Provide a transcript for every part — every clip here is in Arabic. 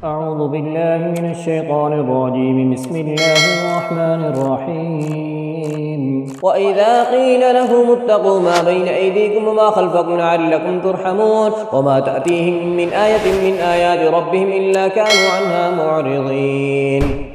أعوذ بالله من الشيطان الرجيم. بسم الله الرحمن الرحيم. وإذا قيل لهم اتقوا ما بين أيديكم وما خلفكم لعلكم ترحمون وما تأتيهم من آية من آيات ربهم إلا كانوا عنها معرضين.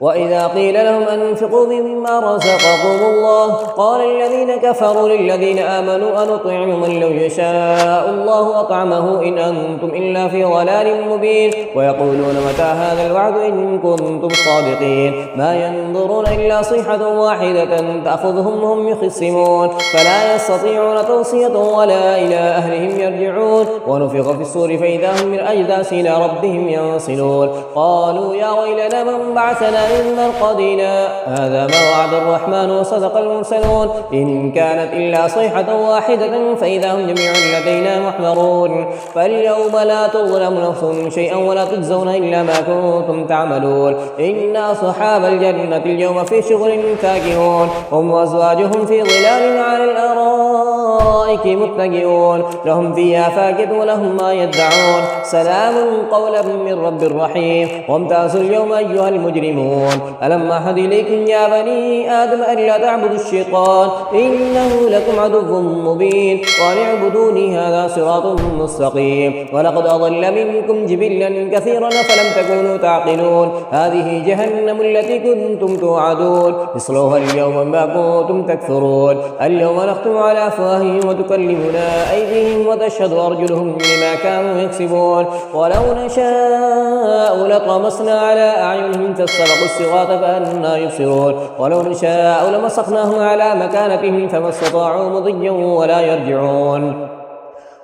وإذا قيل لهم أنفقوا مما رزقكم الله قال الذين كفروا للذين آمنوا أنطعم من لو يشاء الله أطعمه إن أنتم إلا في ضلال مبين. ويقولون متى هذا الوعد إن كنتم صادقين ما ينظرون إلا صيحة واحدة تأخذهم وهم يخصمون فلا يستطيعون توصية ولا إلى أهلهم يرجعون. ونفخ في الصور فإذا هم من أجداث إلى ربهم ينصلون. قالوا يا ويلنا من بعثنا من مرقدنا هذا ما وعد الرحمن وصدق المرسلون إن كانت إلا صيحة واحدة فإذا هم جميع لدينا محضرون. فاليوم لا تظلم نفس شيئا ولا تجزون إلا ما كنتم تعملون. إن أصحاب الجنة اليوم في شغل فاكهون هم وأزواجهم في ظلال على الأرائك متكئون لهم فيها فاكهة ولهم ما يدعون سلام قولا من رب رحيم. وامتازوا اليوم أيها المجرمون ألم أعهد إليكم يا بني آدم ألا تعبدوا الشيطان إنه لكم عدو مبين وأن اعبدوني هذا صراط مستقيم. ولقد أضل منكم جبلا كثيرا فلم تكونوا تعقلون. هذه جهنم التي كنتم توعدون اصلوها اليوم ما كنتم تكفرون. اليوم نختم على أفواههم وتكلمنا أيديهم وتشهد أرجلهم بما كانوا يكسبون. ولو نشاء لطمسنا على أعينهم فاستبقوا الصراط فأنا يبصرون. ولو نشاء لمسخناهم على مكانتهم فما استطاعوا مضيا ولا يرجعون.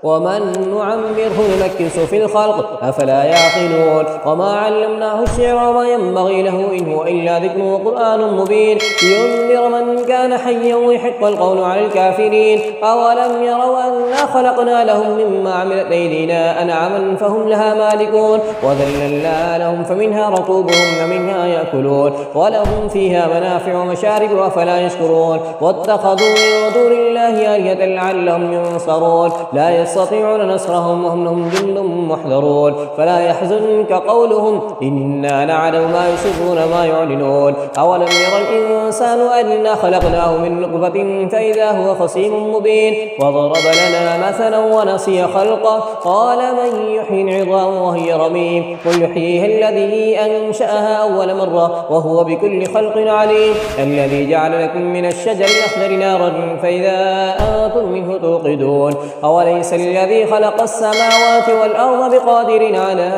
ومن نعمره ننكسه في الخلق أفلا يعقلون. وما علمناه الشعر وما ينبغي له إن هو إلا ذكر وقرآن مبين لينذر من كان حيا ويحق القول على الكافرين. أولم يروا أنا خلقنا لهم مما عملت أيدينا أنعاما فهم لها مالكون وذللنا لهم فمنها ركوبهم ومنها يأكلون ولهم فيها منافع ومشارب أفلا يشكرون. واتخذوا من دون الله آلهة لعلهم ينصرون لا يستطيعون نصرهم وهم لهم جند محضرون. فلا يحزنك قولهم إنا نعلم ما يسرون ما يعلنون. أولم يرى الإنسان أنا خلقناه من نطفة فإذا هو خصيم مبين. وضرب لنا مثلا ونسي خلقه قال من يحيي العظام وهي رميم قل يحييها الذي أنشأها أول مرة وهو بكل خلق عليم. الذي جعل لكم من الشجر الأخضر نارا فإذا أنتم منه توقدون. أوليس الذي خلق السماوات والأرض بقادر على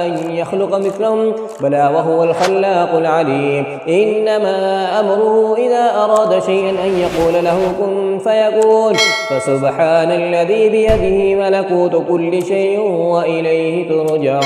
أن يخلق مثلهم بلى وهو الخلاق العليم. إنما أمره إذا أراد شيئا أن يقول له كن فيكون. فسبحان الذي بيده ملكوت كل شيء وإليه ترجعون.